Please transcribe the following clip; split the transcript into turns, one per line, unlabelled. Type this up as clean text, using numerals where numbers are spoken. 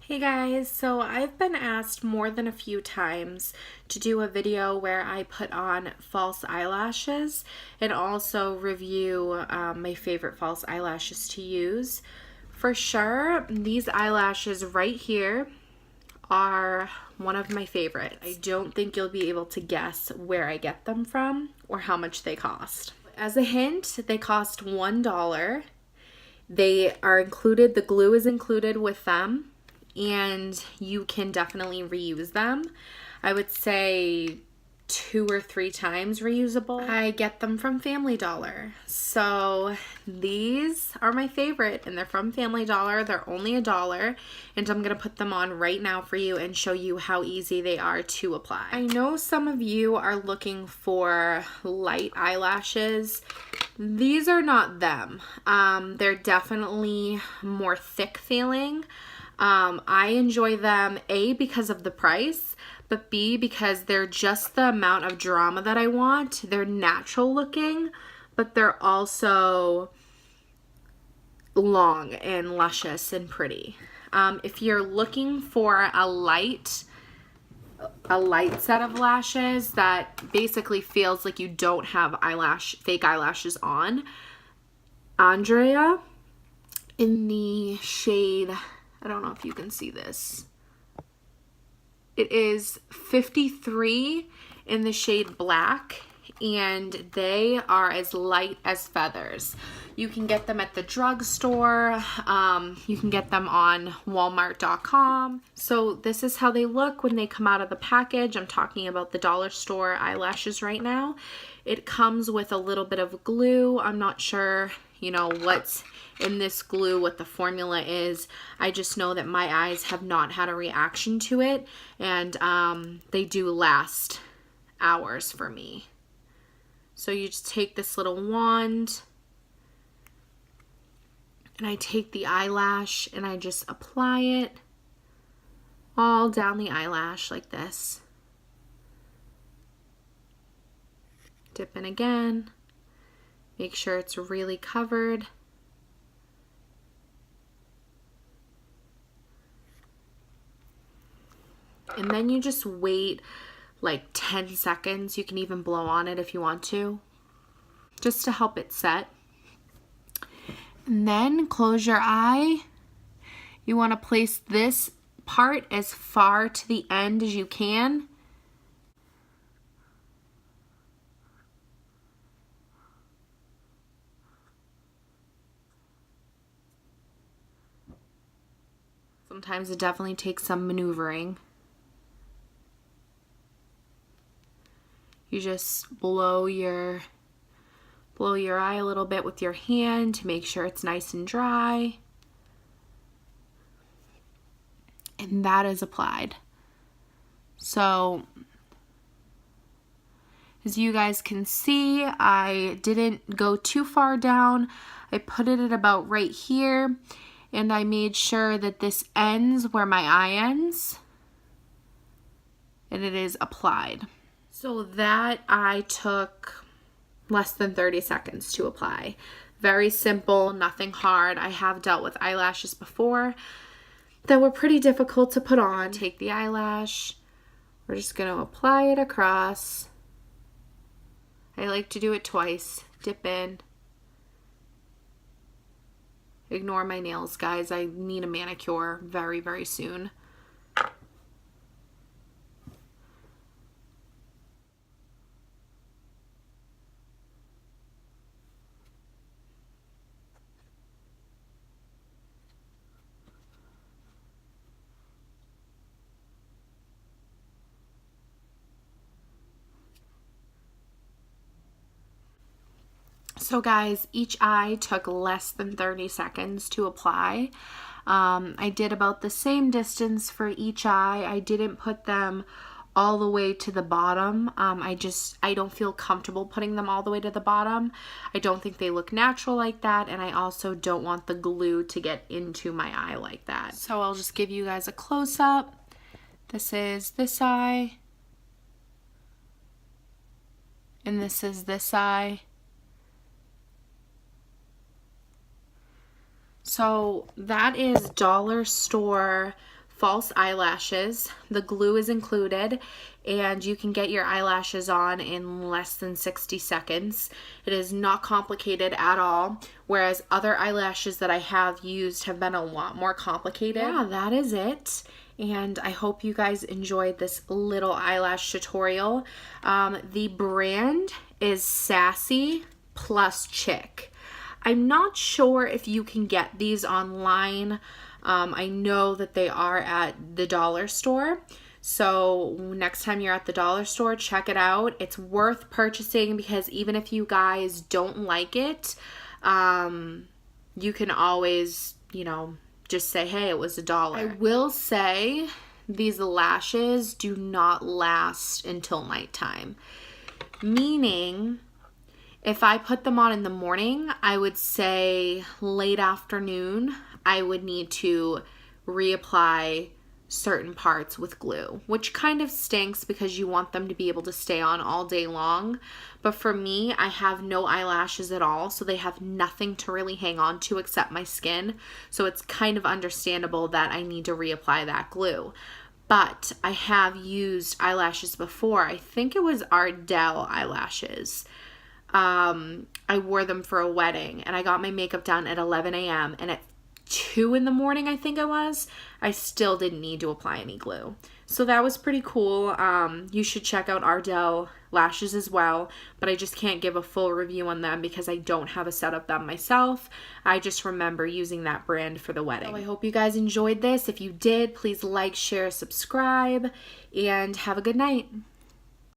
Hey guys, so I've been asked more than a few times to do a video where I put on false eyelashes and also review my favorite false eyelashes to use. For sure, these eyelashes right here are one of my favorites. I don't think you'll be able to guess where I get them from or how much they cost. As a hint, they cost $1. They are included, the glue is included with them, and you can definitely reuse them. I would say 2 or 3 times reusable. I get them from Family Dollar. So these are my favorite and they're from Family Dollar. They're only $1 and I'm gonna put them on right now for you and show you how easy they are to apply. I know some of you are looking for light eyelashes. These are not them. They're definitely more thick feeling. I enjoy them, A, because of the price, but B, because they're just the amount of drama that I want. They're natural looking, but they're also long and luscious and pretty. If you're looking for a light set of lashes that basically feels like you don't have fake eyelashes on, Andrea in the shade, I don't know if you can see this. It is 53 in the shade black, and they are as light as feathers. You can get them at the drugstore. You can get them on Walmart.com. So this is how they look when they come out of the package. I'm talking about the dollar store eyelashes right now. It comes with a little bit of glue. I'm not sure, what's in this glue, what the formula is. I just know that my eyes have not had a reaction to it, and they do last hours for me. So you just take this little wand and I take the eyelash and I just apply it all down the eyelash like this. Dip in again. Make sure it's really covered. And then you just wait like 10 seconds. You can even blow on it if you want to, just to help it set. And then close your eye. You want to place this part as far to the end as you can. Sometimes it definitely takes some maneuvering. You just blow your eye a little bit with your hand to make sure it's nice and dry. And that is applied. So as you guys can see, I didn't go too far down. I put it at about right here, and I made sure that this ends where my eye ends, and it is applied. So that I took less than 30 seconds to apply. Very simple, nothing hard. I have dealt with eyelashes before that were pretty difficult to put on. Take the eyelash, we're just gonna apply it across. I like to do it twice. Dip in. Ignore my nails, guys. I need a manicure very, very soon. So guys, each eye took less than 30 seconds to apply. I did about the same distance for each eye. I didn't put them all the way to the bottom. I don't feel comfortable putting them all the way to the bottom. I don't think they look natural like that, and I also don't want the glue to get into my eye like that. So I'll just give you guys a close-up. This is this eye, and this is this eye. So that is dollar store false eyelashes. The glue is included, and you can get your eyelashes on in less than 60 seconds. It is not complicated at all, whereas other eyelashes that I have used have been a lot more complicated. Yeah, that is it. And I hope you guys enjoyed this little eyelash tutorial. The brand is Sassy+Chic. I'm not sure if you can get these online. I know that they are at the dollar store. So next time you're at the dollar store, check it out. It's worth purchasing because even if you guys don't like it, you can always, just say, hey, it was $1. I will say these lashes do not last until nighttime. Meaning, if I put them on in the morning, I would say late afternoon, I would need to reapply certain parts with glue, which kind of stinks because you want them to be able to stay on all day long. But for me, I have no eyelashes at all, so they have nothing to really hang on to except my skin. So it's kind of understandable that I need to reapply that glue. But I have used eyelashes before. I think it was Ardell eyelashes. I wore them for a wedding, and I got my makeup done at 11 a.m. and at 2 in the morning, I think it was, I still didn't need to apply any glue. So that was pretty cool. You should check out Ardell lashes as well, but I just can't give a full review on them because I don't have a set of them myself. I just remember using that brand for the wedding. So I hope you guys enjoyed this. If you did, please like, share, subscribe, and have a good night.